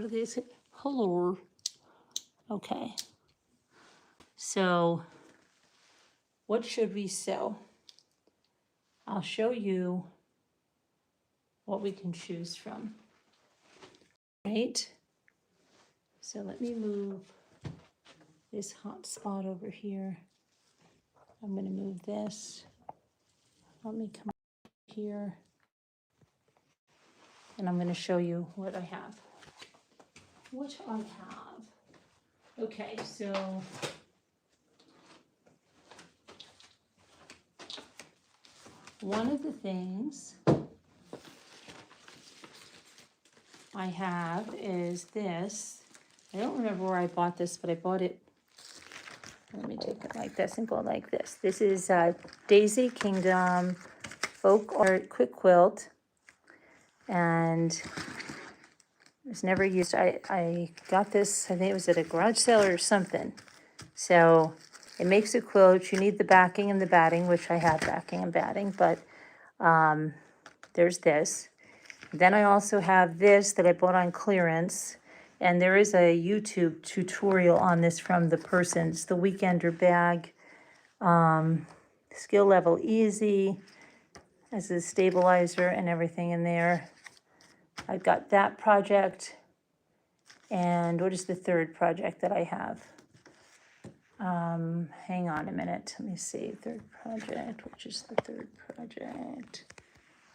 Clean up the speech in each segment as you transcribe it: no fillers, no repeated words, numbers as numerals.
do they say? Hello. Okay. So what should we sew? I'll show you what we can choose from. Right? So let me move this hot spot over here. I'm going to move this. Let me come here. And I'm going to show you what I have. What I have. Okay, so one of the things I have is this. I don't remember where I bought this, but I bought it. Let me take it like this and go like this. This is Daisy Kingdom Folk Art Quick Quilt. And it was never used. I got this, I think it was at a garage sale or something. So it makes a quilt. You need the backing and the batting, which I have backing and batting, but there's this. Then I also have this that I bought on clearance. And there is a YouTube tutorial on this from the person. It's the Weekender bag. Skill level easy. Has a stabilizer and everything in there. I've got that project. And what is the third project that I have? Hang on a minute. Let me see. Third project. Which is the third project?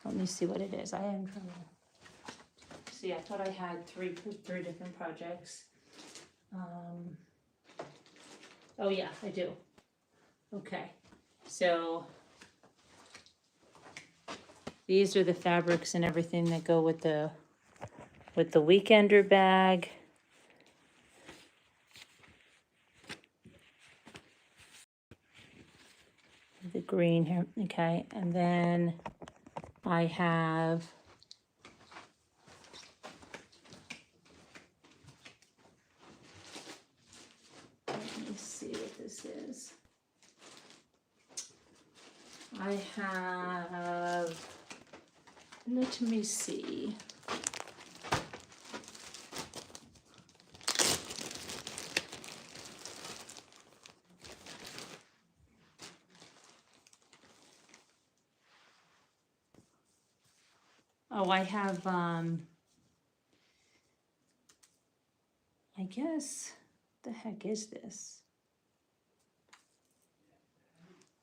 Let me see what it is. I am trying to see. I thought I had three different projects. Oh yeah, I do. Okay. So these are the fabrics and everything that go with the Weekender bag. The green here, okay, and then I have let me see what this is. I have, let me see. Oh, I have, I guess, the heck is this?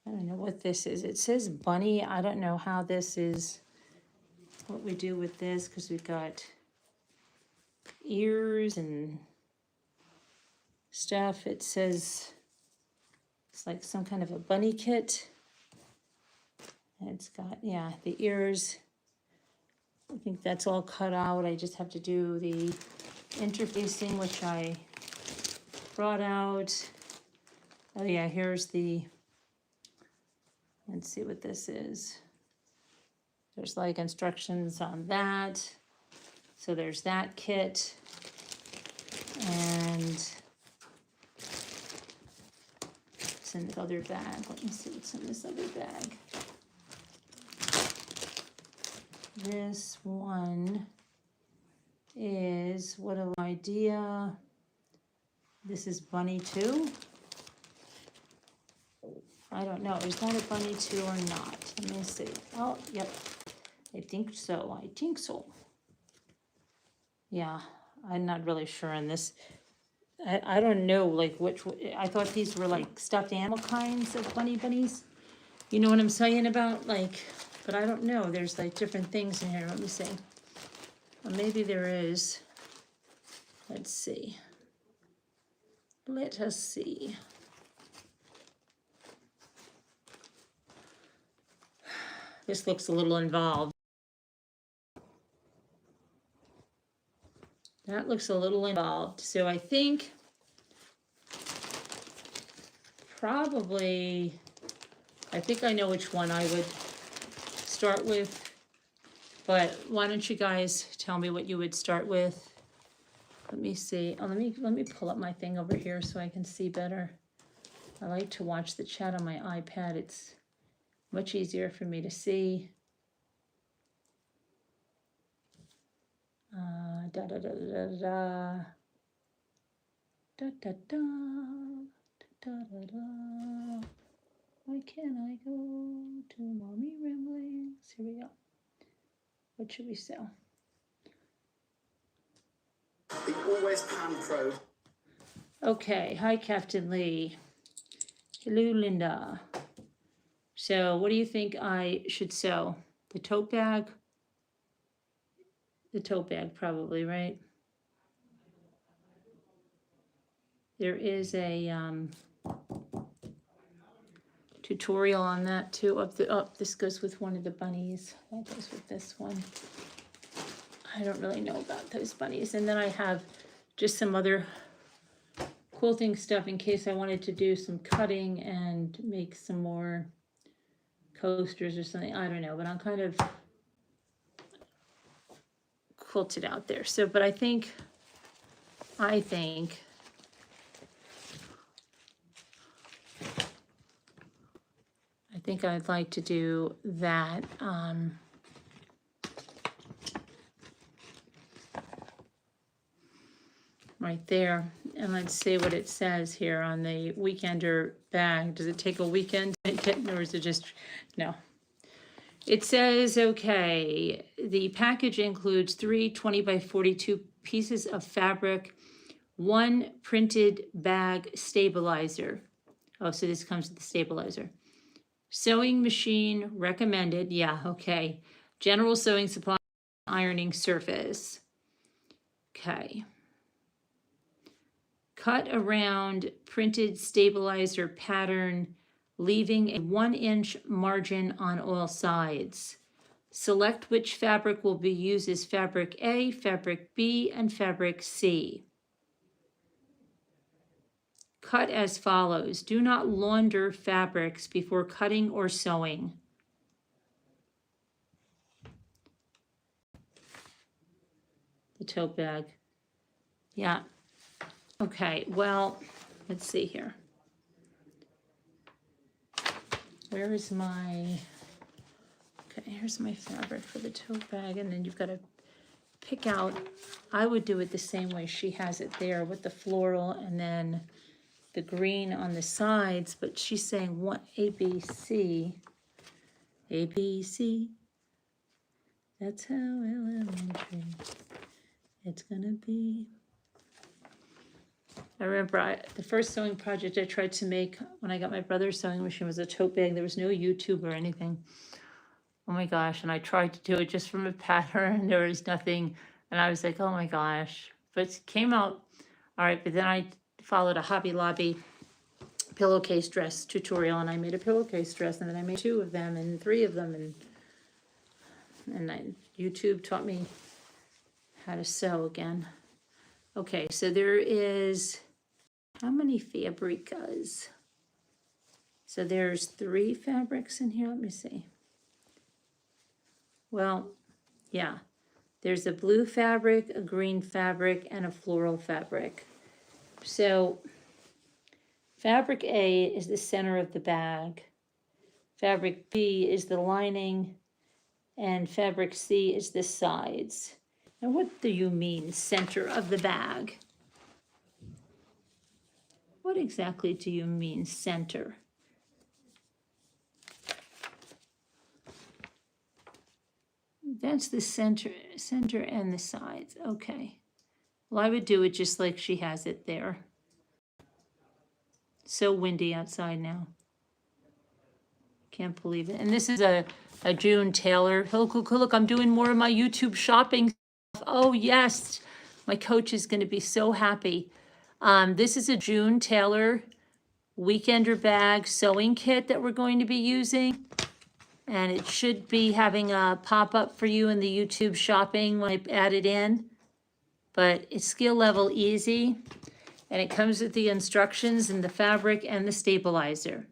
I don't know what this is. It says bunny. I don't know how this is, what we do with this, because we've got ears and stuff. It says it's like some kind of a bunny kit. And it's got, yeah, the ears. I think that's all cut out. I just have to do the interfacing, which I brought out. Oh yeah, here's the, let's see what this is. There's like instructions on that. So there's that kit. And it's in the other bag. Let me see what's in this other bag. This one is, what an idea. This is bunny 2. I don't know, is that a bunny 2 or not? Let me see. Oh, yep, I think so, I think so. Yeah, I'm not really sure on this. I don't know, like which, I thought these were like stuffed animal kinds of bunnies. You know what I'm saying about, like, but I don't know. There's like different things in here. Let me see. Well, maybe there is. Let's see. Let us see. This looks a little involved. That looks a little involved. So I think probably, I think I know which one I would start with. But why don't you guys tell me what you would start with? Let me see. Oh, let me pull up my thing over here so I can see better. I like to watch the chat on my iPad. It's much easier for me to see. Da da da da da da da da da da da da. Why can't I go to Mommy Ramblings? Here we go. What should we sell? The Always Pan Pro. Okay, hi Captain Lee. Hello Linda. So what do you think I should sell? The tote bag? The tote bag probably, right? There is a tutorial on that too. This goes with one of the bunnies. That goes with this one. I don't really know about those bunnies. And then I have just some other quilting stuff in case I wanted to do some cutting and make some more coasters or something. I don't know, but I'm kind of quilted out there. So, but I think I'd like to do that. Right there. And let's see what it says here on the weekender bag. Does it take a weekend to get, or is it just, no. It says, okay, the package includes 3 20 by 42 pieces of fabric, 1 printed bag stabilizer. Oh, so this comes with the stabilizer. Sewing machine recommended. Yeah, okay. General sewing supply, ironing surface. Okay. Cut around printed stabilizer pattern, leaving a 1-inch margin on all sides. Select which fabric will be used as fabric A, fabric B, and fabric C. Cut as follows. Do not launder fabrics before cutting or sewing. The tote bag. Yeah. Okay, well, let's see here. Where is my, okay, here's my fabric for the tote bag, and then you've got to pick out, I would do it the same way she has it there with the floral and then the green on the sides, but she's saying what A, B, C. A, B, C. That's how elementary it's gonna be. I remember the first sewing project I tried to make when I got my brother's sewing machine was a tote bag. There was no YouTube or anything. Oh my gosh, and I tried to do it just from a pattern, there was nothing, and I was like, oh my gosh. But it came out all right, but then I followed a Hobby Lobby pillowcase dress tutorial, and I made a pillowcase dress, and then I made 2 of them and 3 of them, and YouTube taught me how to sew again. Okay, so there is, how many fabricas? So there's 3 fabrics in here, let me see. Well, yeah, there's a blue fabric, a green fabric, and a floral fabric. So fabric A is the center of the bag. Fabric B is the lining, and fabric C is the sides. Now, what do you mean, center of the bag? What exactly do you mean, center? That's the center and the sides. Okay. Well, I would do it just like she has it there. So windy outside now. Can't believe it. And this is a June Taylor. Look, I'm doing more of my YouTube shopping. Oh, yes. My coach is going to be so happy. This is a June Taylor weekender bag sewing kit that we're going to be using. And it should be having a pop-up for you in the YouTube shopping when I add it in. But it's skill level easy. And it comes with the instructions and the fabric and the stabilizer.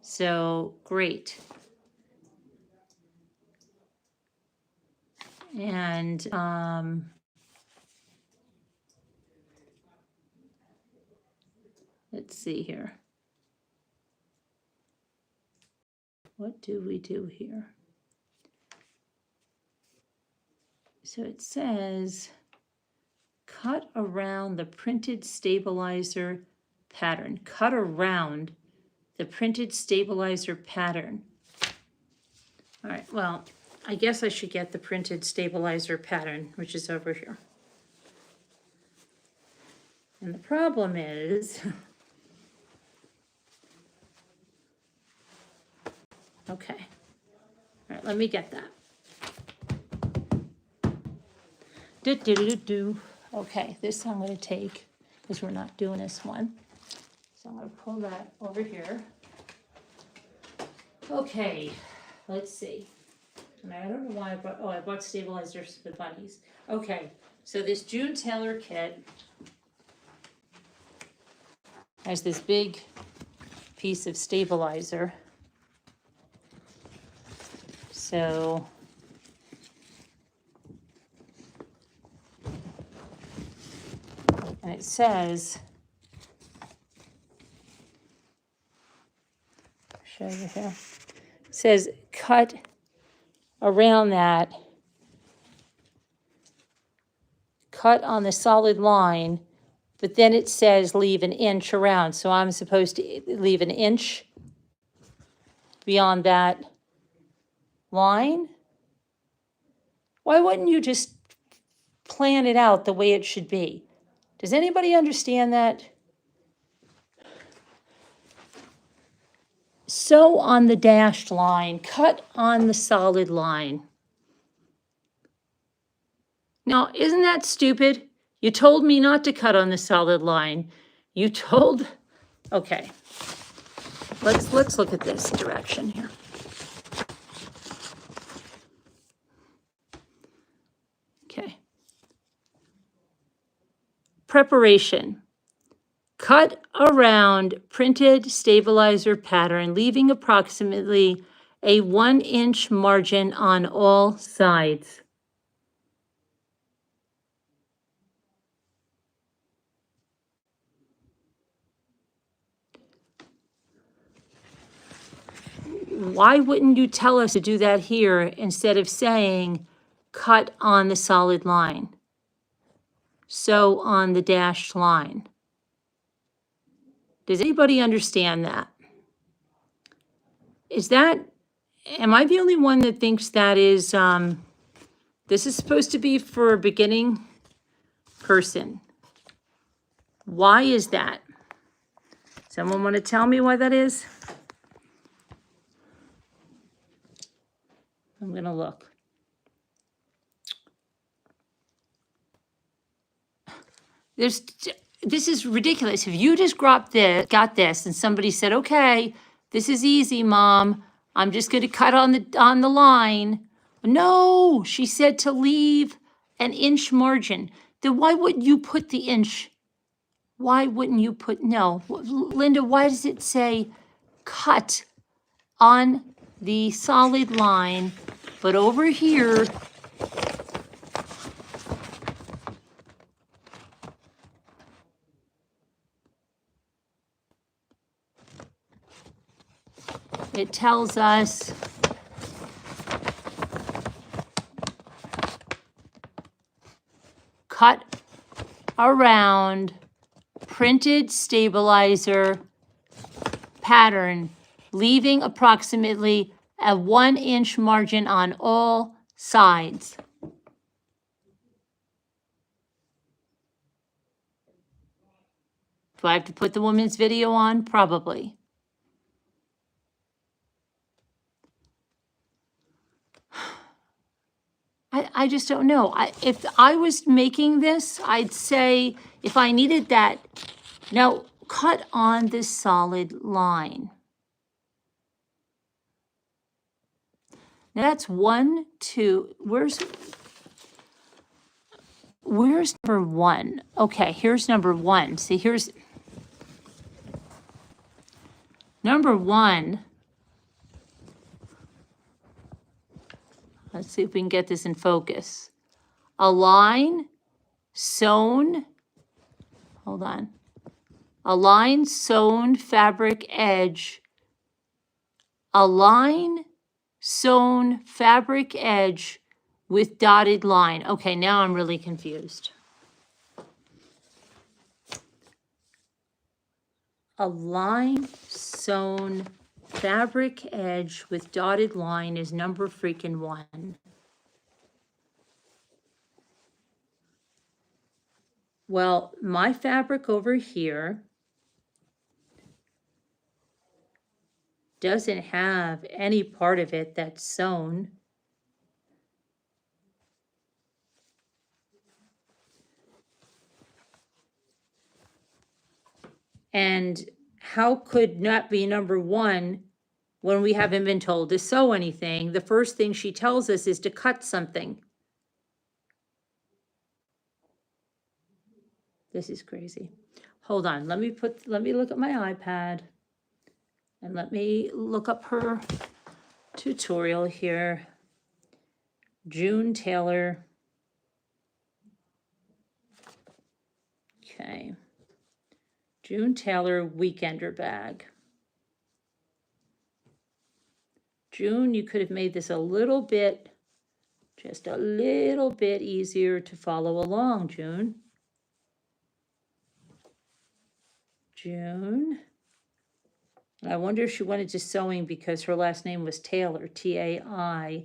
So great. And let's see here. What do we do here? So it says, cut around the printed stabilizer pattern. Cut around the printed stabilizer pattern. All right, well, I guess I should get the printed stabilizer pattern, which is over here. And the problem is, okay, all right, let me get that. Okay, this I'm going to take, because we're not doing this one. So I'm going to pull that over here. Okay, let's see. And I don't know why I brought, I bought stabilizers for the bunnies. Okay, so this June Taylor kit has this big piece of stabilizer. So and it says, show you here. It says cut around that, cut on the solid line, but then it says leave an inch around. So I'm supposed to leave an inch beyond that line. Why wouldn't you just plan it out the way it should be? Does anybody understand that? Sew on the dashed line, cut on the solid line. Now, isn't that stupid? You told me not to cut on the solid line. You told, okay. Let's look at this direction here. Okay. Preparation. Cut around printed stabilizer pattern, leaving approximately a 1-inch margin on all sides. Why wouldn't you tell us to do that here instead of saying cut on the solid line? Sew on the dashed line. Does anybody understand that? Am I the only one that thinks that is, this is supposed to be for a beginning person? Why is that? Someone want to tell me why that is? I'm going to look. This is ridiculous. If you just got this and somebody said, okay, this is easy, Mom. I'm just going to cut on the line. No, she said to leave an inch margin. Then why wouldn't you put the inch? Why wouldn't you put, no. Linda, why does it say cut on the solid line, but over here, it tells us cut around printed stabilizer pattern, leaving approximately a 1-inch margin on all sides. Do I have to put the woman's video on? Probably. I just don't know. If I was making this, I'd say if I needed that, now cut on this solid line. Now that's 1, 2, where's number 1? Okay, here's number 1. See, here's number 1. Let's see if we can get this in focus. A line sewn, hold on. A line sewn fabric edge. A line sewn fabric edge with dotted line. Okay, now I'm really confused. A line sewn fabric edge with dotted line is number freaking 1. Well, my fabric over here doesn't have any part of it that's sewn. And how could not be number 1 when we haven't been told to sew anything? The first thing she tells us is to cut something. This is crazy. Hold on, let me look at my iPad and let me look up her tutorial here. June Taylor. Okay. June Taylor Weekender bag. June, you could have made this a little bit, just a little bit easier to follow along, June. June. I wonder if she wanted to sewing because her last name was Taylor, Tailor.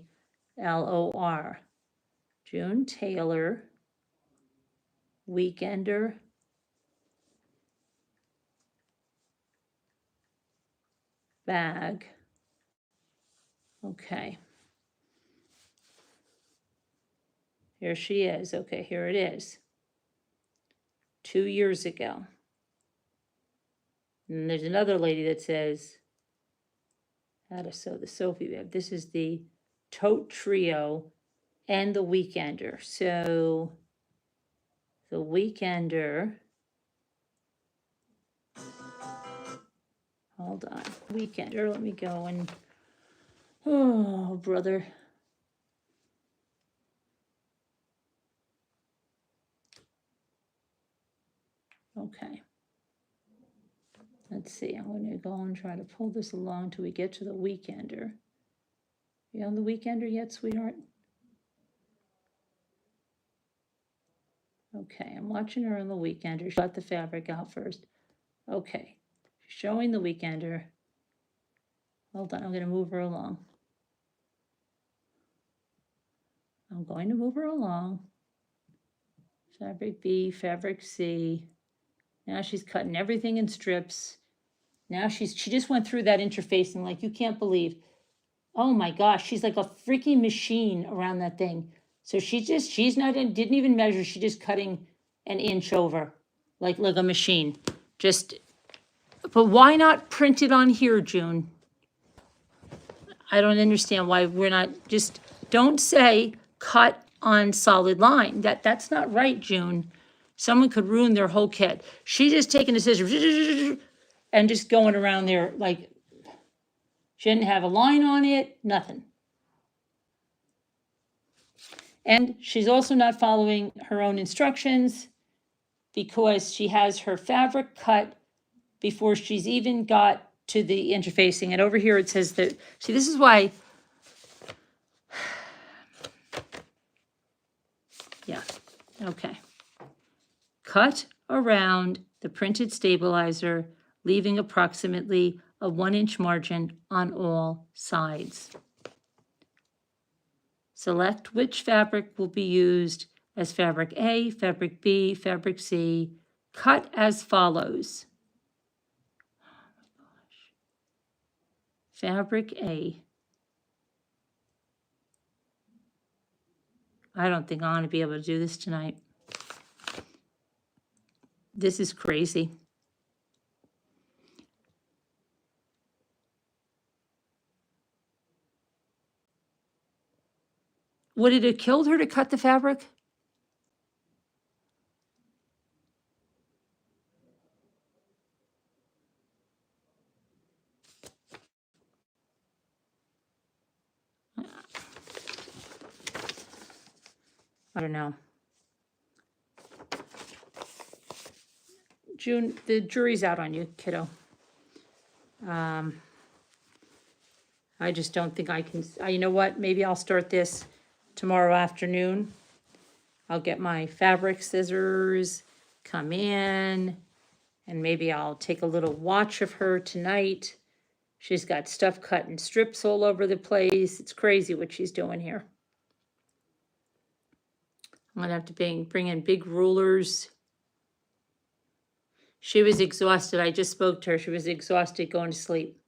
June Taylor, Weekender bag. Okay. Here she is. Okay, here it is. 2 years ago. And there's another lady that says how to sew the Sophie bib. This is the Tote Trio and the Weekender. So the Weekender, hold on, Weekender, let me go and, oh, brother. Okay. Let's see, I'm going to go and try to pull this along till we get to the Weekender. You on the Weekender yet, sweetheart? Okay, I'm watching her on the Weekender. She got the fabric out first. Okay, showing the Weekender. Hold on, I'm going to move her along. I'm going to move her along. Fabric B, fabric C. Now she's cutting everything in strips. Now she just went through that interfacing like you can't believe. Oh my gosh, she's like a freaking machine around that thing. So didn't even measure, she's just cutting an inch over, like a machine. But why not print it on here, June? I don't understand why we're not, just don't say cut on solid line. That's not right, June. Someone could ruin their whole kit. She's just taking the scissors and just going around there like she didn't have a line on it, nothing. And she's also not following her own instructions because she has her fabric cut before she's even got to the interfacing. And over here it says that, see, this is why, yeah, okay. Cut around the printed stabilizer, leaving approximately a 1-inch margin on all sides. Select which fabric will be used as fabric A, fabric B, fabric C. Cut as follows. Oh my gosh. Fabric A. I don't think I'm going to be able to do this tonight. This is crazy. Would it have killed her to cut the fabric? I don't know. June, the jury's out on you, kiddo. I just don't think I can, you know what, maybe I'll start this tomorrow afternoon. I'll get my fabric scissors, come in, and maybe I'll take a little watch of her tonight. She's got stuff cut in strips all over the place. It's crazy what she's doing here. I'm gonna have to bring in big rulers. She was exhausted. I just spoke to her. She was exhausted going to sleep.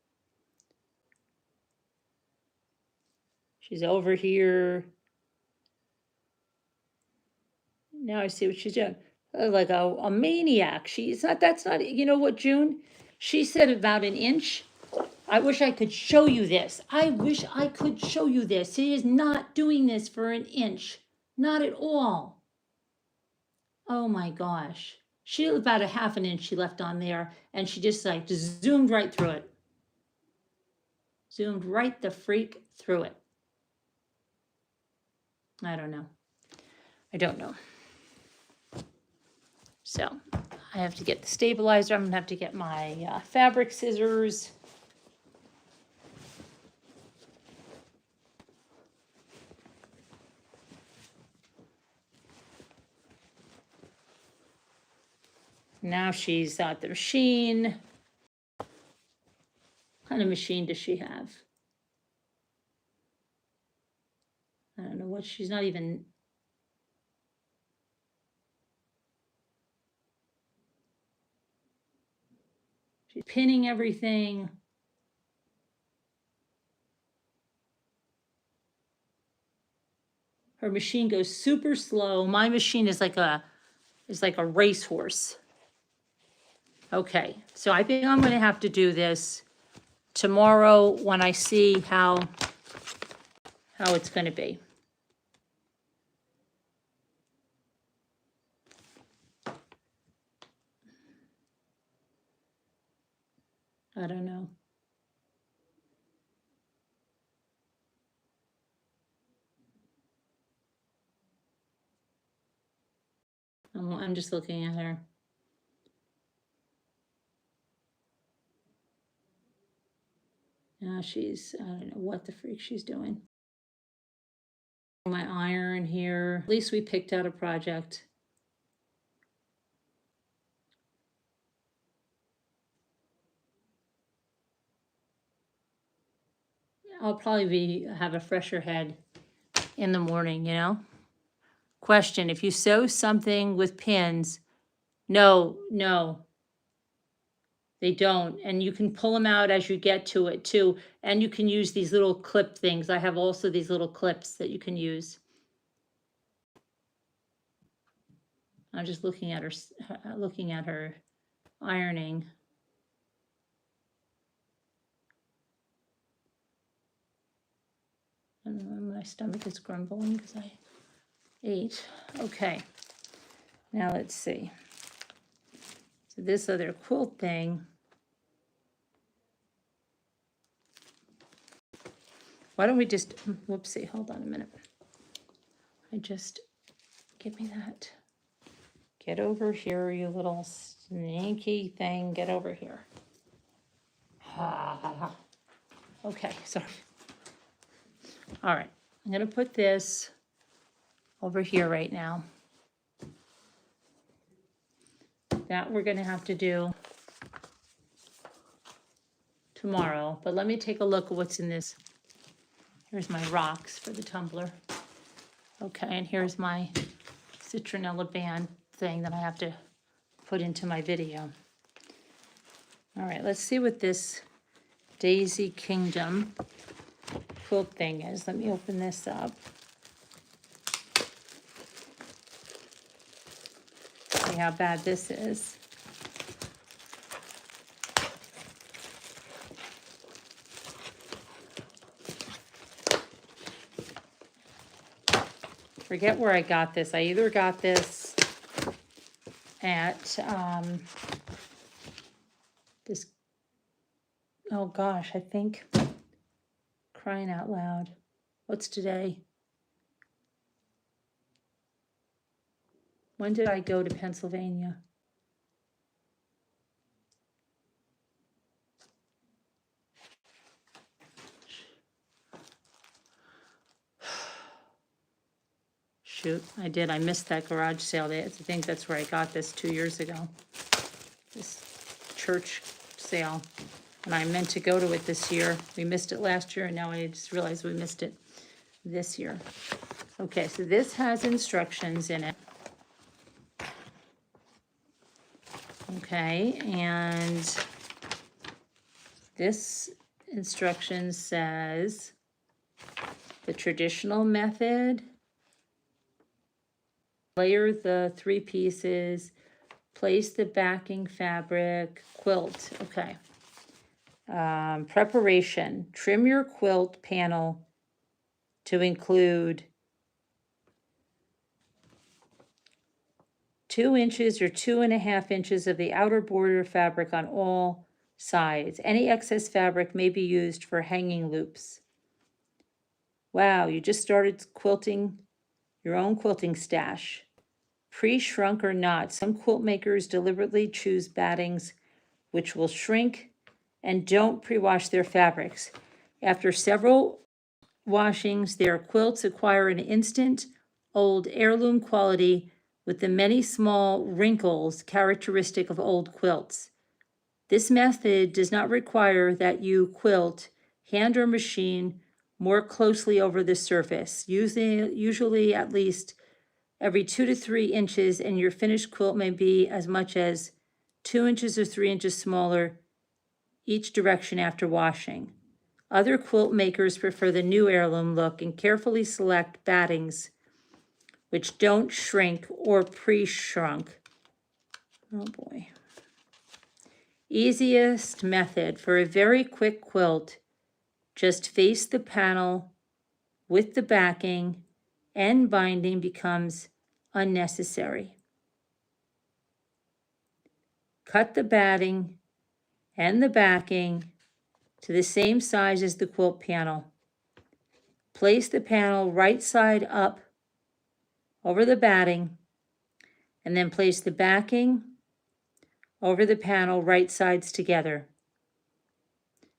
She's over here. Now I see what she's doing. Like a maniac. She's not, that's not, you know what, June? She said about an inch. I wish I could show you this. I wish I could show you this. She is not doing this for an inch. Not at all. Oh my gosh. She had about a half an inch she left on there, and she just like zoomed right through it. Zoomed right the freak through it. I don't know. I don't know. So I have to get the stabilizer. I'm gonna have to get my fabric scissors. Now she's at the machine. What kind of machine does she have? I don't know what, she's not even. She's pinning everything. Her machine goes super slow. My machine is like a racehorse. Okay, so I think I'm gonna have to do this tomorrow when I see how it's gonna be. I don't know. I'm just looking at her. Now she's, I don't know what the freak she's doing. My iron here. At least we picked out a project. I'll probably have a fresher head in the morning, you know? Question, if you sew something with pins, no, they don't. And you can pull them out as you get to it too. And you can use these little clip things. I have also these little clips that you can use. I'm just looking at her ironing. And my stomach is grumbling because I ate. Okay, now let's see. So this other quilt thing. Why don't we just, whoopsie, hold on a minute. Give me that. Get over here, you little sneaky thing. Get over here. Okay, sorry. All right, I'm gonna put this over here right now. That we're gonna have to do tomorrow, but let me take a look at what's in this. Here's my rocks for the tumbler. Okay, and here's my citronella band thing that I have to put into my video. All right, let's see what this Daisy Kingdom quilt thing is. Let me open this up. See how bad this is. Forget where I got this. I either got this at this, oh gosh, I think, crying out loud. What's today? When did I go to Pennsylvania? Shoot, I did. I missed that garage sale. I think that's where I got this 2 years ago. This church sale. And I meant to go to it this year. We missed it last year, and now I just realized we missed it this year. Okay, so this has instructions in it. Okay, and this instruction says the traditional method, layer the 3 pieces, place the backing fabric, quilt. Okay. Preparation, trim your quilt panel to include 2 inches or 2.5 inches of the outer border fabric on all sides. Any excess fabric may be used for hanging loops. Wow, you just started quilting your own quilting stash. Pre-shrunk or not, some quilt makers deliberately choose battings which will shrink and don't pre-wash their fabrics. After several washings, their quilts acquire an instant old heirloom quality with the many small wrinkles characteristic of old quilts. This method does not require that you quilt hand or machine more closely over the surface, usually at least every 2 to 3 inches, and your finished quilt may be as much as 2 inches or 3 inches smaller each direction after washing. Other quilt makers prefer the new heirloom look and carefully select battings which don't shrink or pre-shrunk. Oh boy. Easiest method for a very quick quilt, just face the panel with the backing and binding becomes unnecessary. Cut the batting and the backing to the same size as the quilt panel. Place the panel right side up over the batting, and then place the backing over the panel right sides together.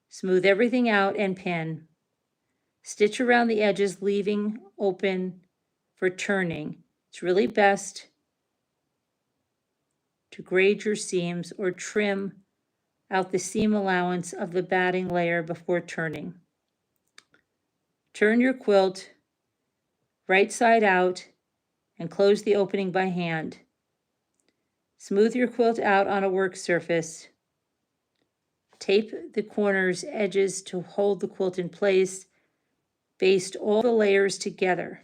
Smooth everything out and pin. Stitch around the edges, leaving open for turning. It's really best to grade your seams or trim out the seam allowance of the batting layer before turning. Turn your quilt right side out and close the opening by hand. Smooth your quilt out on a work surface. Tape the corners edges to hold the quilt in place. Baste all the layers together.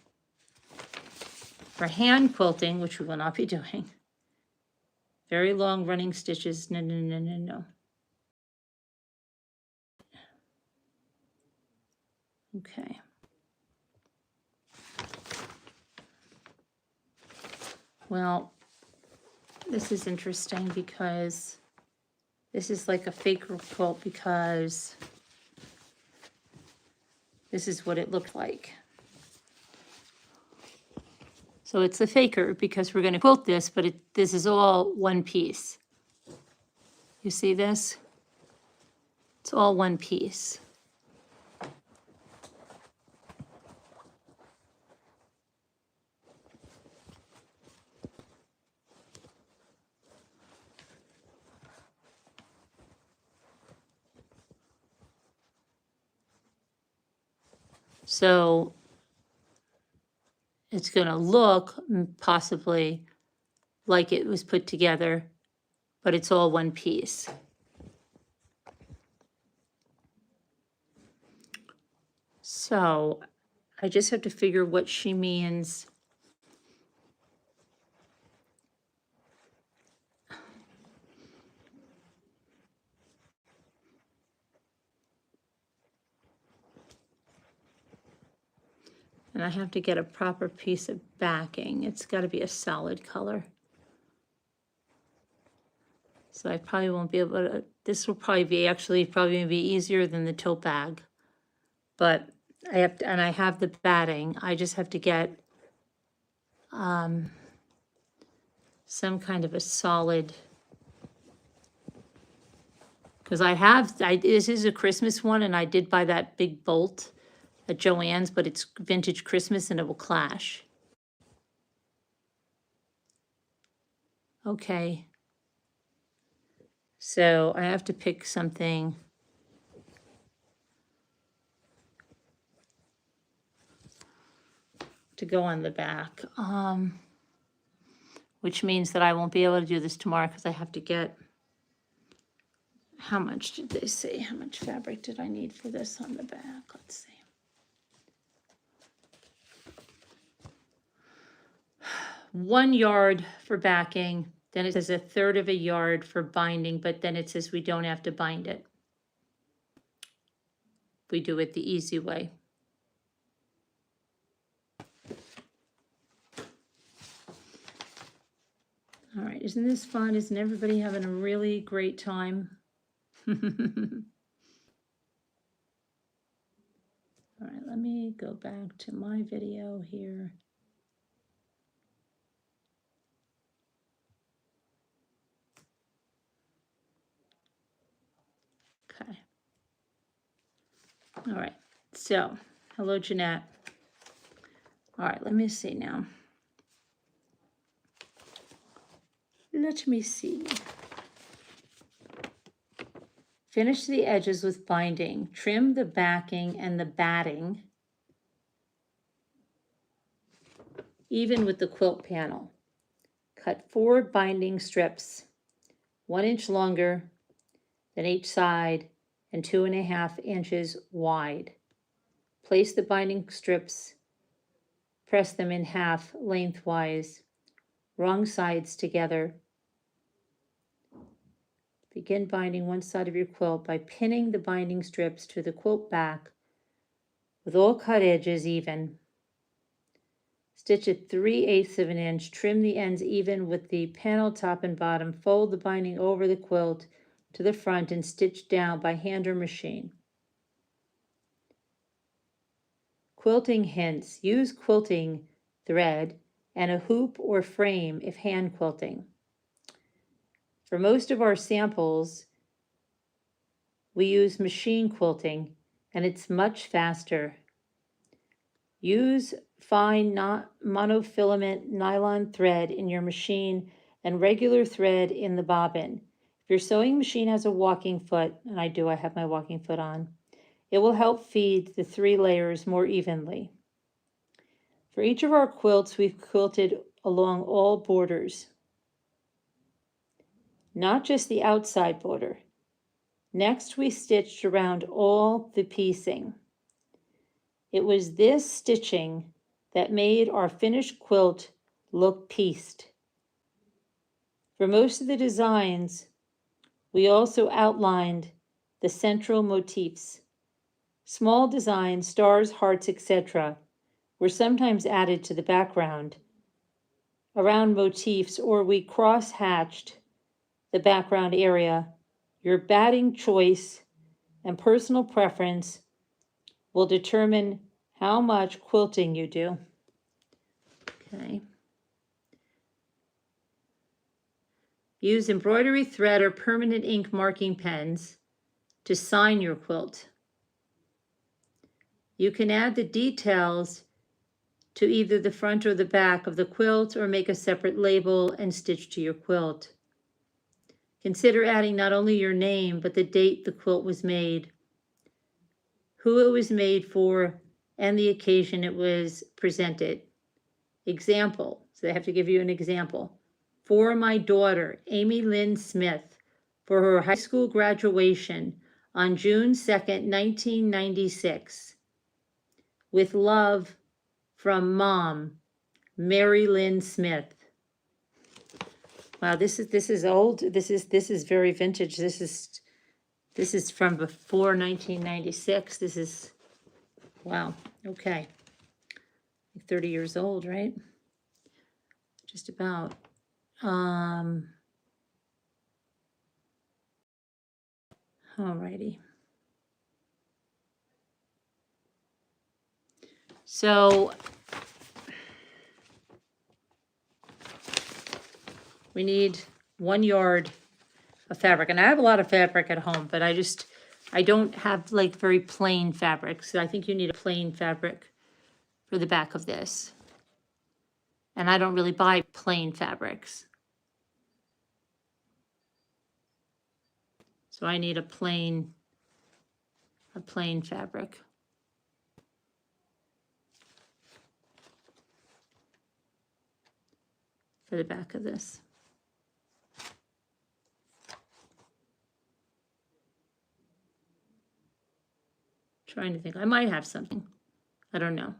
For hand quilting, which we will not be doing, very long running stitches, no. Okay. Well, this is interesting because this is like a faker quilt because this is what it looked like. So it's a faker because we're going to quilt this, but this is all one piece. You see this? It's all one piece. So it's going to look possibly like it was put together, but it's all one piece. So I just have to figure what she means. And I have to get a proper piece of backing. It's got to be a solid color. So I probably won't be able to, this will probably be easier than the tote bag. But I have to, and I have the batting. I just have to get some kind of a solid, because this is a Christmas one, and I did buy that big bolt at Joann's, but it's vintage Christmas and it will clash. Okay. So I have to pick something. To go on the back, which means that I won't be able to do this tomorrow because I have to get, how much did they say? How much fabric did I need for this on the back? Let's see. 1 yard for backing, then it says 1/3 of a yard for binding, but then it says we don't have to bind it. We do it the easy way. All right, isn't this fun? Isn't everybody having a really great time? All right, let me go back to my video here. Okay. All right, so, hello, Jeanette. All right, let me see now. Let me see. Finish the edges with binding. Trim the backing and the batting, even with the quilt panel. Cut 4 binding strips, 1 inch longer than each side and 2.5 inches wide. Place the binding strips, press them in half lengthwise, wrong sides together. Begin binding one side of your quilt by pinning the binding strips to the quilt back with all cut edges even. Stitch at 3/8 of an inch, trim the ends even with the panel top and bottom, fold the binding over the quilt to the front and stitch down by hand or machine. Quilting hints. Use quilting thread and a hoop or frame if hand quilting. For most of our samples, we use machine quilting and it's much faster. Use fine monofilament nylon thread in your machine and regular thread in the bobbin. If your sewing machine has a walking foot, and I do, I have my walking foot on, it will help feed the 3 layers more evenly. For each of our quilts, we've quilted along all borders, not just the outside border. Next, we stitched around all the piecing. It was this stitching that made our finished quilt look pieced. For most of the designs, we also outlined the central motifs. Small designs, stars, hearts, etc., were sometimes added to the background around motifs, or we cross-hatched the background area. Your batting choice and personal preference will determine how much quilting you do. Okay. Use embroidery thread or permanent ink marking pens to sign your quilt. You can add the details to either the front or the back of the quilt or make a separate label and stitch to your quilt. Consider adding not only your name, but the date the quilt was made, who it was made for, and the occasion it was presented. Example, so they have to give you an example. For my daughter, Amy Lynn Smith, for her high school graduation on June 2nd, 1996. With love from Mom, Mary Lynn Smith. Wow, this is old. This is very vintage. This is from before 1996. This is, wow, okay. 30 years old, right? Just about. Alrighty. So we need 1 yard of fabric, and I have a lot of fabric at home, but I don't have like very plain fabric, so I think you need a plain fabric for the back of this. And I don't really buy plain fabrics. So I need a plain fabric. For the back of this. Trying to think, I might have something. I don't know.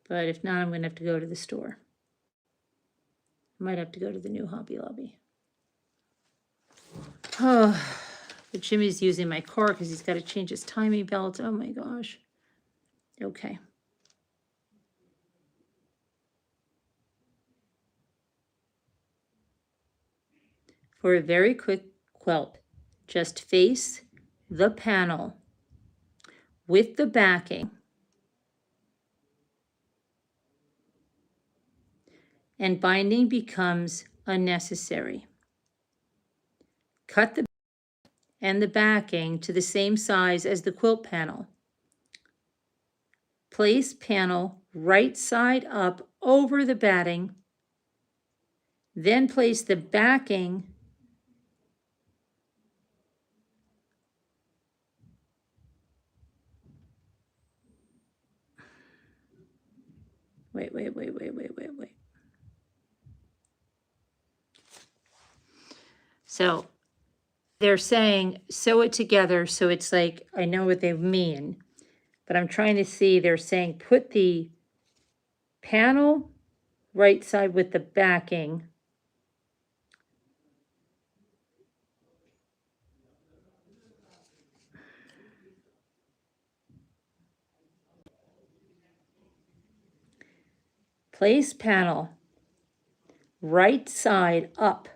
But if not, I'm going to have to go to the store. I might have to go to the new Hobby Lobby. Oh, but Jimmy's using my car because he's got to change his timing belt. Oh my gosh. Okay. For a very quick quilt, just face the panel with the backing and binding becomes unnecessary. Cut the and the backing to the same size as the quilt panel. Place panel right side up over the batting. Then place the backing wait. So they're saying sew it together, so it's like, I know what they mean, but I'm trying to see, they're saying put the panel right side with the backing. Place panel right side up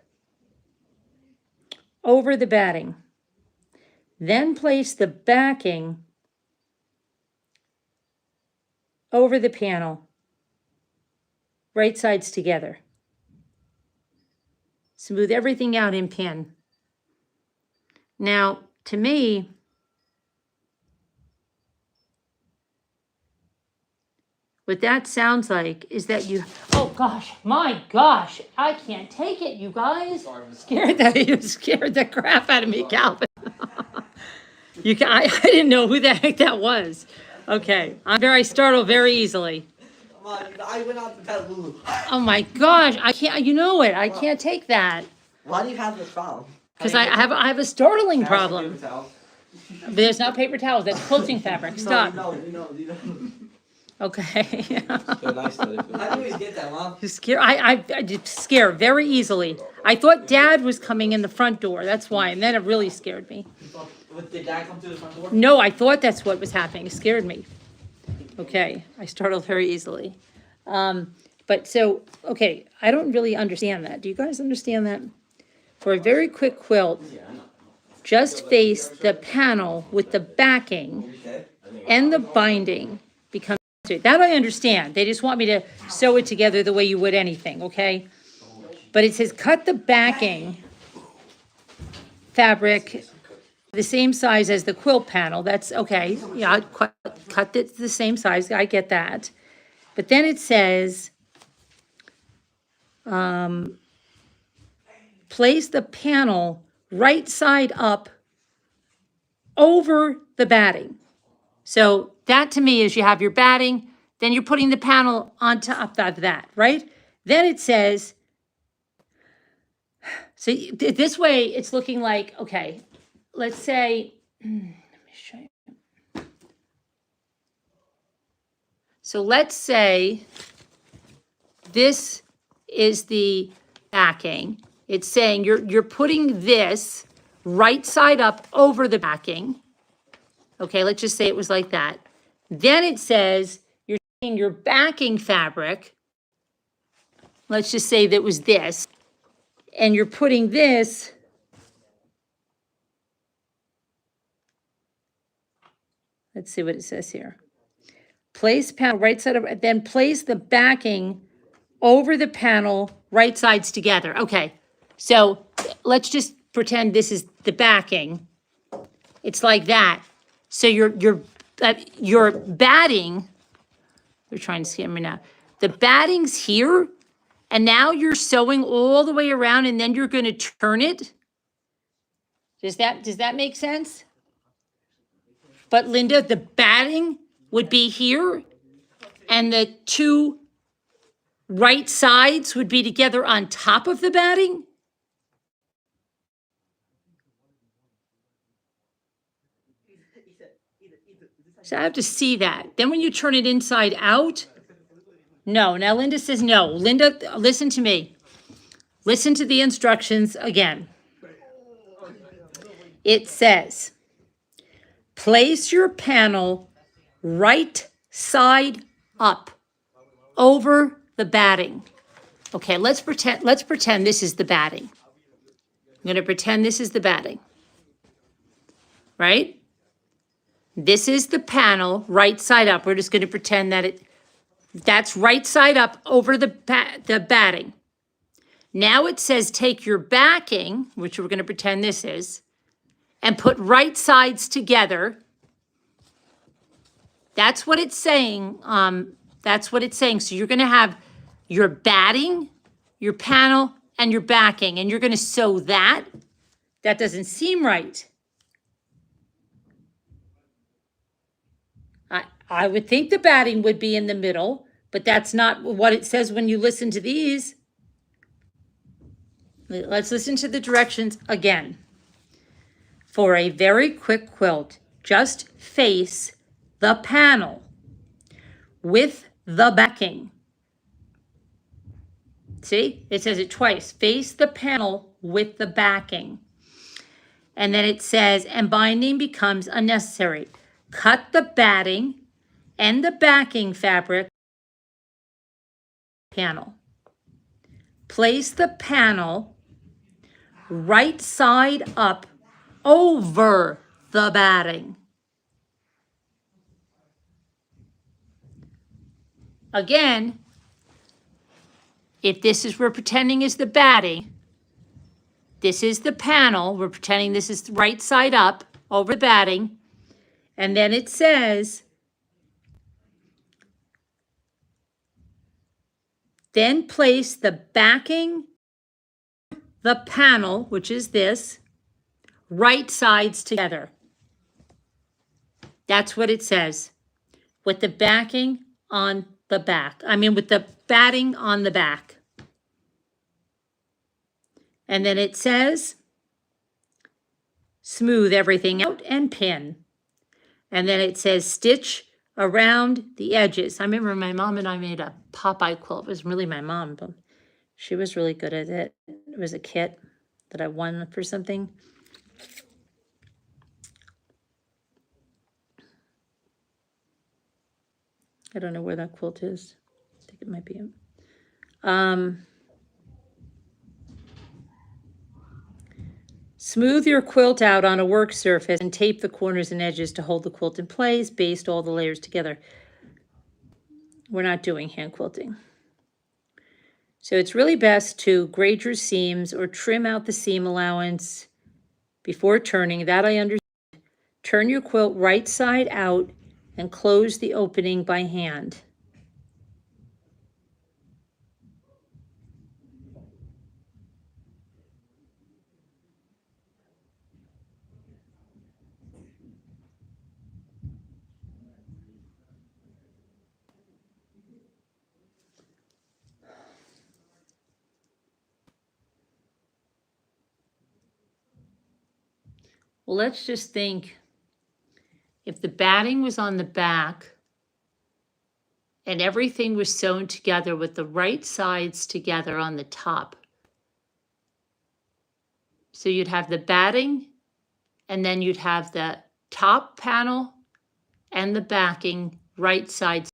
over the batting. Then place the backing over the panel, right sides together. Smooth everything out in pen. Now, to me, what that sounds like is that you, oh gosh, my gosh, I can't take it, you guys. You scared the crap out of me, Calvin. I didn't know who the heck that was. Okay, I startle very easily. I went out to pet Lulu. Oh my gosh, I can't, you know it, I can't take that. Why do you have this problem? Because I have a startling problem. But there's not paper towels, that's quilting fabric, stop. No. Okay. They're nice though. How do you always get that, Mom? I scare very easily. I thought Dad was coming in the front door, that's why, and then it really scared me. Did Dad come through the front door? No, I thought that's what was happening, it scared me. Okay, I startled very easily. But so, okay, I don't really understand that. Do you guys understand that? For a very quick quilt, just face the panel with the backing and the binding becomes, that I understand. They just want me to sew it together the way you would anything, okay? But it says cut the backing fabric the same size as the quilt panel. That's okay. Yeah, cut it the same size. I get that. But then it says, place the panel right side up over the batting. So that to me is you have your batting, then you're putting the panel on top of that, right? Then it says, so this way it's looking like, okay, let's say, let me show you. So let's say this is the backing. It's saying you're putting this right side up over the backing. Okay, let's just say it was like that. Then it says you're taking your backing fabric. Let's just say that was this. And you're putting this let's see what it says here. Place panel right side up, then place the backing over the panel, right sides together. Okay, so let's just pretend this is the backing. It's like that. So your batting, they're trying to scare me now. The batting's here, And now you're sewing all the way around and then you're going to turn it. Does that make sense? But Linda, the batting would be here and the two right sides would be together on top of the batting. So I have to see that. Then when you turn it inside out, no. Now Linda says no. Linda, listen to me. Listen to the instructions again. It says, place your panel right side up over the batting. Okay, let's pretend this is the batting. I'm going to pretend this is the batting. Right? This is the panel right side up. We're just going to pretend that that's right side up over the batting. Now it says take your backing, which we're going to pretend this is, and put right sides together. That's what it's saying. That's what it's saying. So you're going to have your batting, your panel, and your backing, and you're going to sew that. That doesn't seem right. I would think the batting would be in the middle, but that's not what it says when you listen to these. Let's listen to the directions again. For a very quick quilt, just face the panel with the backing. See, it says it twice. Face the panel with the backing. And then it says, and binding becomes unnecessary. Cut the batting and the backing fabric panel. Place the panel right side up over the batting. Again, if this is, we're pretending is the batting, this is the panel, we're pretending this is right side up over the batting, and then it says, then place the backing, the panel, which is this, right sides together. That's what it says, with the backing on the back. With the batting on the back. And then it says, smooth everything out and pin. And then it says, stitch around the edges. I remember my mom and I made a Popeye quilt. It was really my mom, but she was really good at it. It was a kit that I won for something. I don't know where that quilt is. I think it might be. Smooth your quilt out on a work surface and tape the corners and edges to hold the quilt in place. Baste all the layers together. We're not doing hand quilting. So it's really best to grade your seams or trim out the seam allowance before turning. That I understand. Turn your quilt right side out and close the opening by hand. Well, let's just think, if the batting was on the back and everything was sewn together with the right sides together on the top. So you'd have the batting, and then you'd have the top panel and the backing right sides.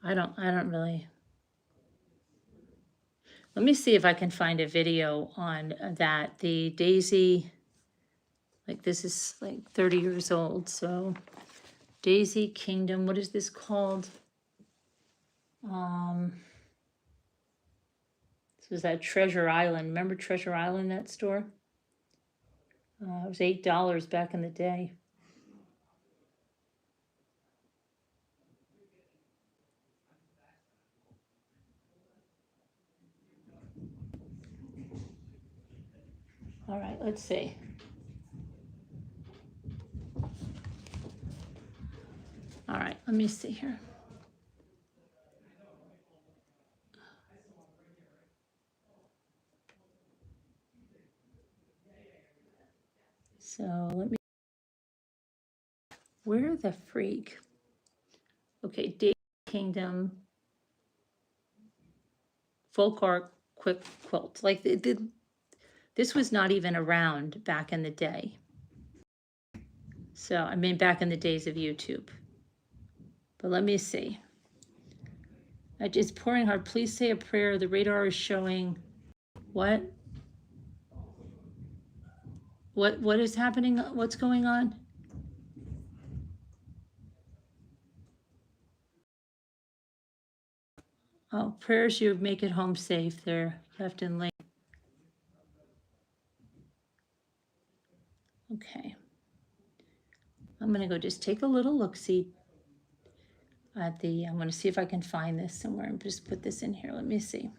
I don't really. Let me see if I can find a video on that. The Daisy, like this is like 30 years old. So Daisy Kingdom, what is this called? This was at Treasure Island. Remember Treasure Island, that store? It was $8 back in the day. right, let's see. All right, let me see here. So let me, where the freak? Okay, Daisy Kingdom, folk art quick quilt. Like this was not even around back in the day. So, I mean, back in the days of YouTube. But let me see. It's pouring hard. Please say a prayer. The radar is showing what? What is happening? What's going on? Oh, prayers you make it home safe. They're left in lane. Okay. I'm going to go just take a little look-see at the, I'm going to see if I can find this somewhere and just put this in here. Let me see.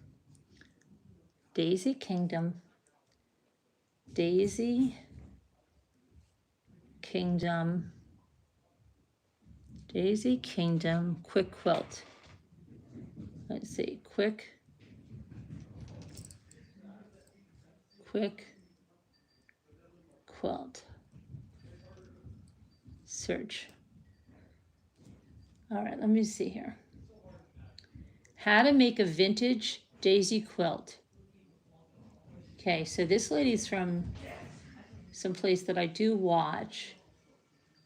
Daisy Kingdom. Daisy Kingdom. Daisy Kingdom quick quilt. Let's see, quick quilt. Search. All right, let me see here. How to make a vintage daisy quilt. Okay, so this lady's from someplace that I do watch,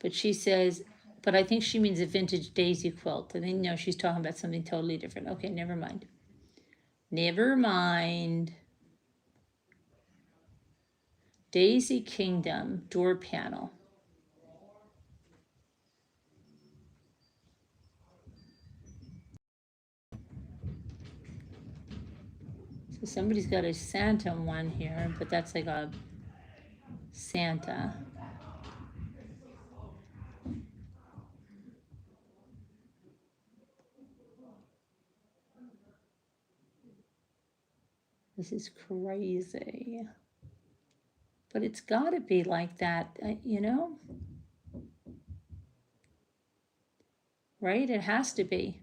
but she says, but I think she means a vintage daisy quilt. I think, no, she's talking about something totally different. Okay, never mind. Never mind. Daisy Kingdom door panel. So somebody's got a Santa one here, but that's like a Santa. This is crazy. But it's got to be like that, you know? Right? It has to be.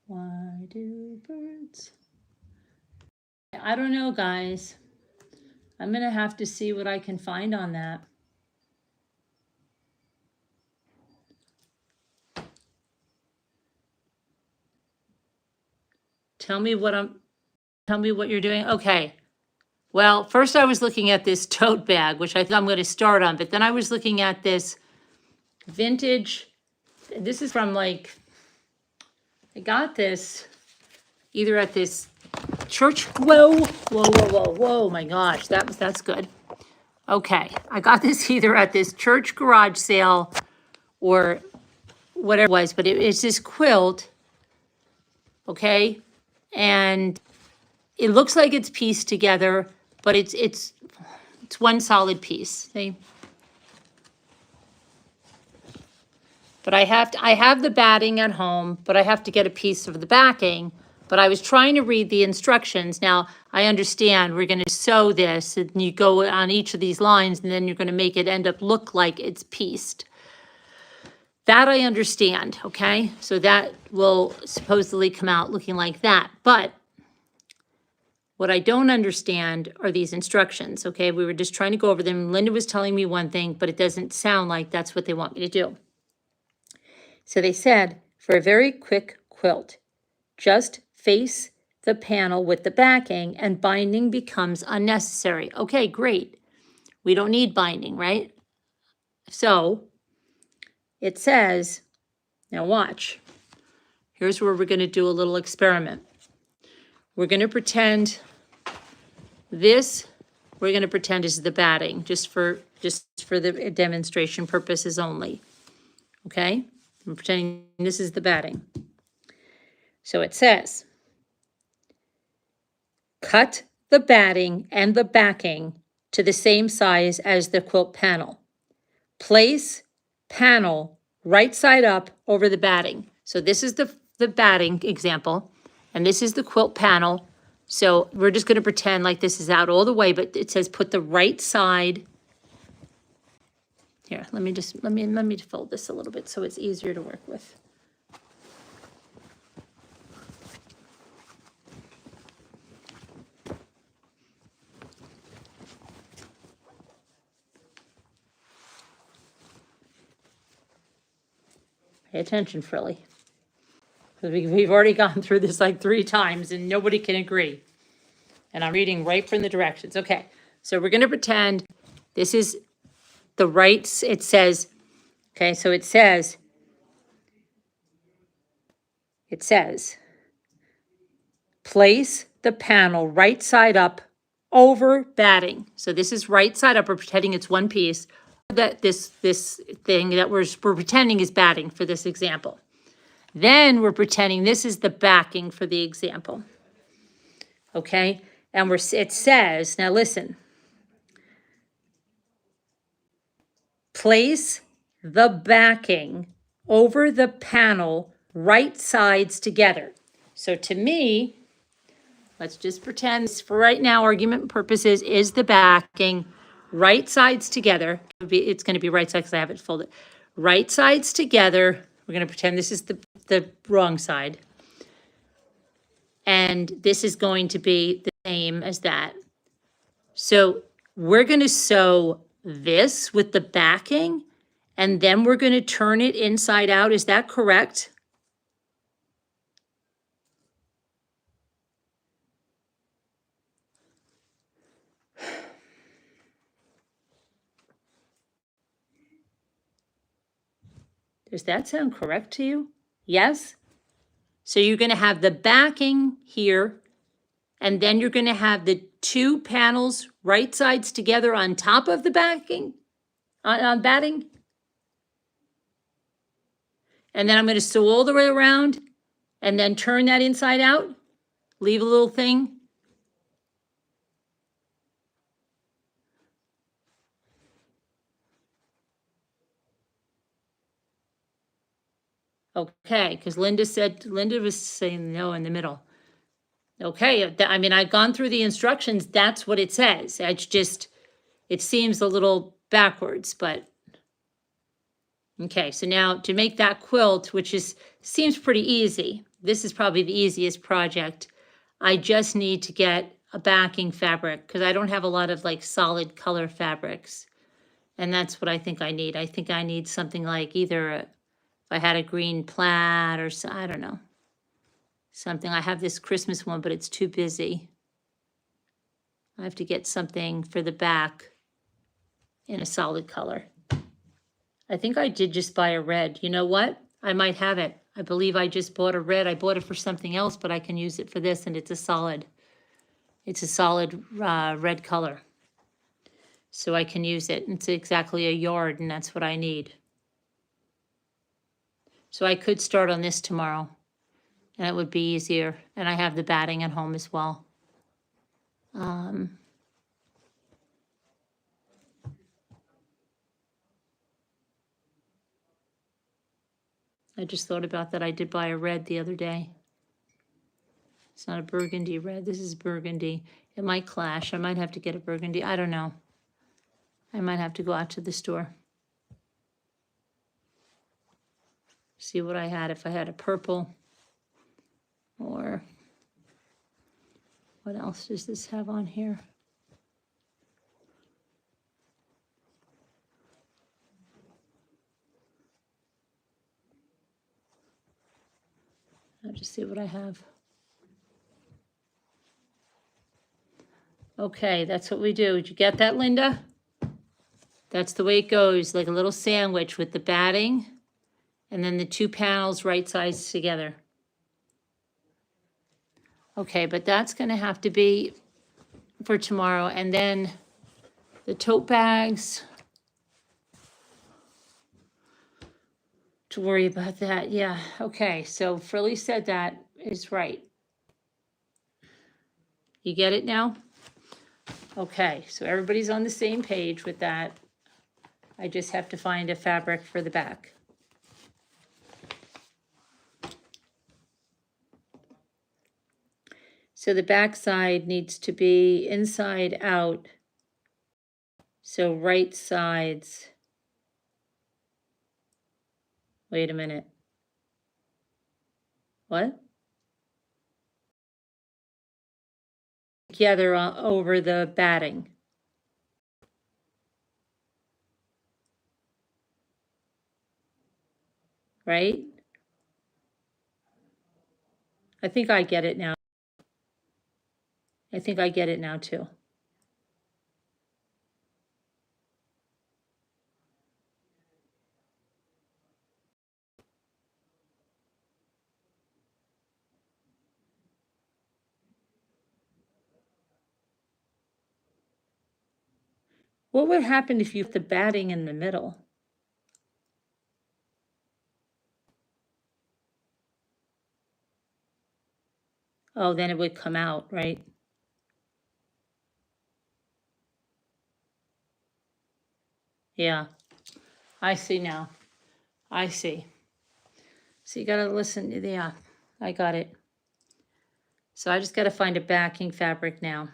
Why do birds? I don't know, guys. I'm going to have to see what I can find on that. Tell me what you're doing. Okay. Well, first I was looking at this tote bag, which I think I'm going to start on, but then I was looking at this vintage. This is from I got this either at this church. Whoa, my gosh, that's good. Okay, I got this either at this church garage sale or whatever it was, but it's this quilt, okay? And it looks like it's pieced together, but it's one solid piece, see? But I have the batting at home, but I have to get a piece of the backing. But I was trying to read the instructions. Now, I understand we're going to sew this, and you go on each of these lines, and then you're going to make it end up look like it's pieced. That I understand, okay? So that will supposedly come out looking like that. But what I don't understand are these instructions, okay? We were just trying to go over them. Linda was telling me one thing, but it doesn't sound like that's what they want me to do. So they said, for a very quick quilt, just face the panel with the backing and binding becomes unnecessary. Okay, great. We don't need binding, right? So it says, now watch. Here's where we're going to do a little experiment. We're going to pretend this, we're going to pretend is the batting, just for the demonstration purposes only. Okay? I'm pretending this is the batting. So it says, cut the batting and the backing to the same size as the quilt panel. Place panel right side up over the batting. So this is the batting example, and this is the quilt panel. So we're just going to pretend like this is out all the way, but it says put the right side. Here, let me fold this a little bit so it's easier to work with. Pay attention, Frilly. We've already gone through this like 3 times and nobody can agree. And I'm reading right from the directions. Okay, so we're going to pretend this is the right, it says, okay, so it says, place the panel right side up over batting. So this is right side up. We're pretending it's one piece. That this thing that we're pretending is batting for this example. Then we're pretending this is the backing for the example. Okay, and it says, now listen, place the backing over the panel, right sides together. So to me, let's just pretend for right now, argument purposes, is the backing right sides together. It's going to be right side because I have it folded. Right sides together. We're going to pretend this is the wrong side. And this is going to be the same as that. So we're going to sew this with the backing, and then we're going to turn it inside out. Is that correct? Does that sound correct to you? Yes? So you're going to have the backing here, and then you're going to have the 2 panels right sides together on top of the backing, on batting. And then I'm going to sew all the way around and then turn that inside out, leave a little thing. Okay, because Linda was saying no in the middle. Okay, I mean, I've gone through the instructions. That's what it says. It's just, it seems a little backwards, but. Okay, so now to make that quilt, which seems pretty easy, this is probably the easiest project. I just need to get a backing fabric because I don't have a lot of like solid color fabrics. And that's what I think I need. I think I need something like either if I had a green plaid or I don't know. Something. I have this Christmas one, but it's too busy. I have to get something for the back in a solid color. I think I did just buy a red. You know what? I might have it. I believe I just bought a red. I bought it for something else, but I can use it for this, and it's a solid red color. So I can use it. It's exactly a yard, and that's what I need. So I could start on this tomorrow, and it would be easier. And I have the batting at home as well. I just thought about that. I did buy a red the other day. It's not a burgundy red. This is burgundy. It might clash. I might have to get a burgundy. I don't know. I might have to go out to the store. See what I had. If I had a purple or what else does this have on here? I'll just see what I have. Okay, that's what we do. Did you get that, Linda? That's the way it goes, like a little sandwich with the batting and then the 2 panels right sides together. Okay, but that's going to have to be for tomorrow. And then the tote bags, to worry about that. Yeah, okay, so Frilly said that is right. You get it now? Okay, so everybody's on the same page with that. I just have to find a fabric for the back. So the back side needs to be inside out. So right sides. Wait a minute. What? Together over the batting. Right? I think I get it now. I think I get it now too. What would happen if you put the batting in the middle? Oh, then it would come out, right? Yeah, I see now. I see. So you gotta listen, yeah, I got it. So I just gotta find a backing fabric now.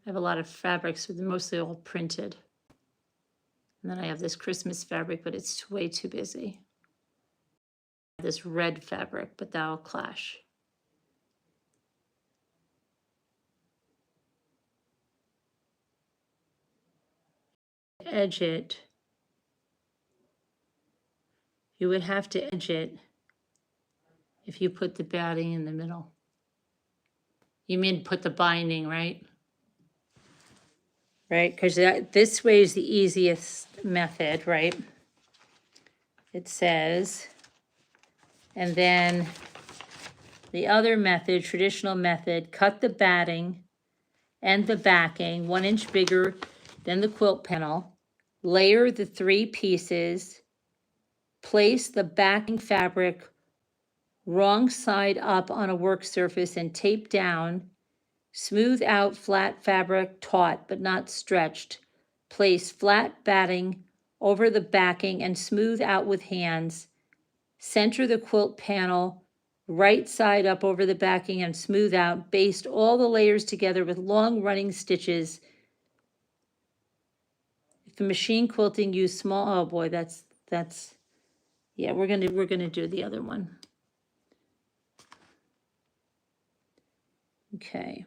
I have a lot of fabrics, so they're mostly all printed. And then I have this Christmas fabric, but it's way too busy. This red fabric, but that'll clash. Edge it. You would have to edge it if you put the batting in the middle. You mean put the binding, right? Right, because this way is the easiest method, right? It says, and then the other method, traditional method, cut the batting and the backing 1 inch bigger than the quilt panel, layer the 3 pieces, place the backing fabric wrong side up on a work surface and tape down, smooth out flat fabric, taut but not stretched, place flat batting over the backing and smooth out with hands, center the quilt panel right side up over the backing and smooth out, baste all the layers together with long running stitches. If the machine quilting, use small, oh boy, that's, yeah, we're gonna do the other one. Okay.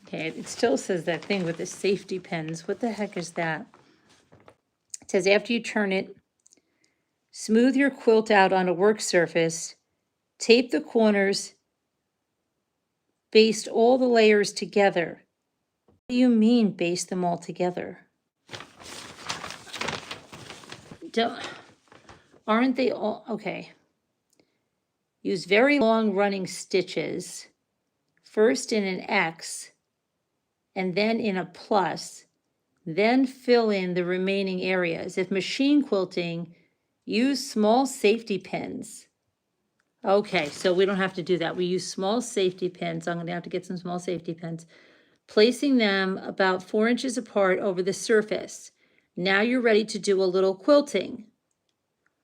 Okay, it still says that thing with the safety pins. What the heck is that? It says after you turn it, smooth your quilt out on a work surface, tape the corners, baste all the layers together. What do you mean baste them all together? Aren't they all, okay. Use very long running stitches, first in an X, and then in a plus, then fill in the remaining areas. If machine quilting, use small safety pins. Okay, so we don't have to do that. We use small safety pins. I'm going to have to get some small safety pins. Placing them about 4 inches apart over the surface. Now you're ready to do a little quilting.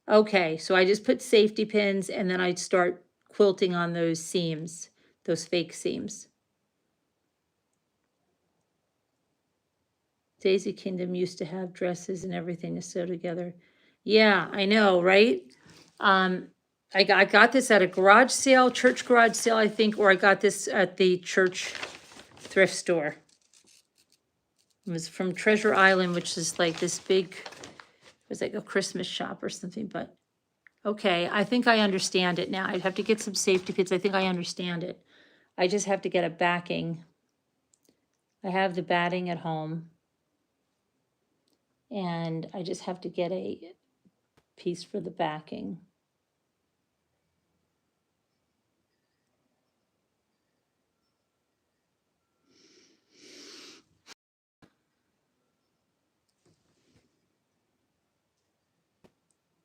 Okay, so I just put safety pins and then I'd start quilting on those seams, those fake seams. Daisy Kingdom used to have dresses and everything to sew together. Yeah, I know, right? I got this at a garage sale, church garage sale, I think, or I got this at the church thrift store. It was from Treasure Island, which is like this big, it was like a Christmas shop or something, but okay, I think I understand it now. I'd have to get some safety pins. I think I understand it. I just have to get a backing. I have the batting at home. And I just have to get a piece for the backing.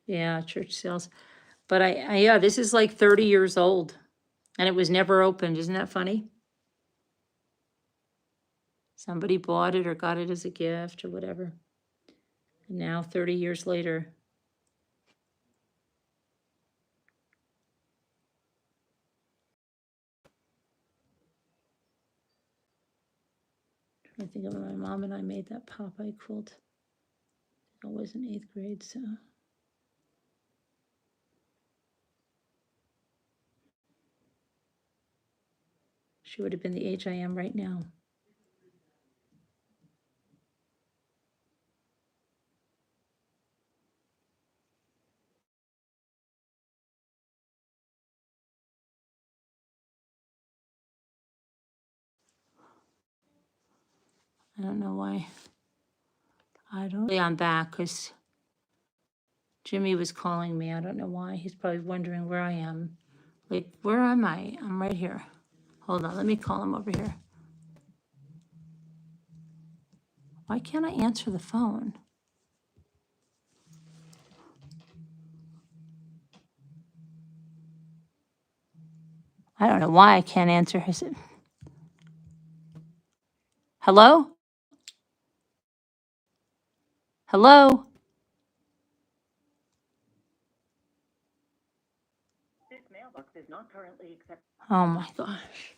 Yeah, church sales. But yeah, this is like 30 years old and it was never opened. Isn't that funny? Somebody bought it or got it as a gift or whatever. And now 30 years later. I think of when my mom and I made that Popeye quilt. I was in 8th grade, so. She would have been the age I am right now. I don't know why. I'm back because Jimmy was calling me. I don't know why. He's probably wondering where I am. Like, where am I? I'm right here. Hold on, let me call him over here. Why can't I answer the phone? I don't know why I can't answer his. Hello? Hello? Oh my gosh.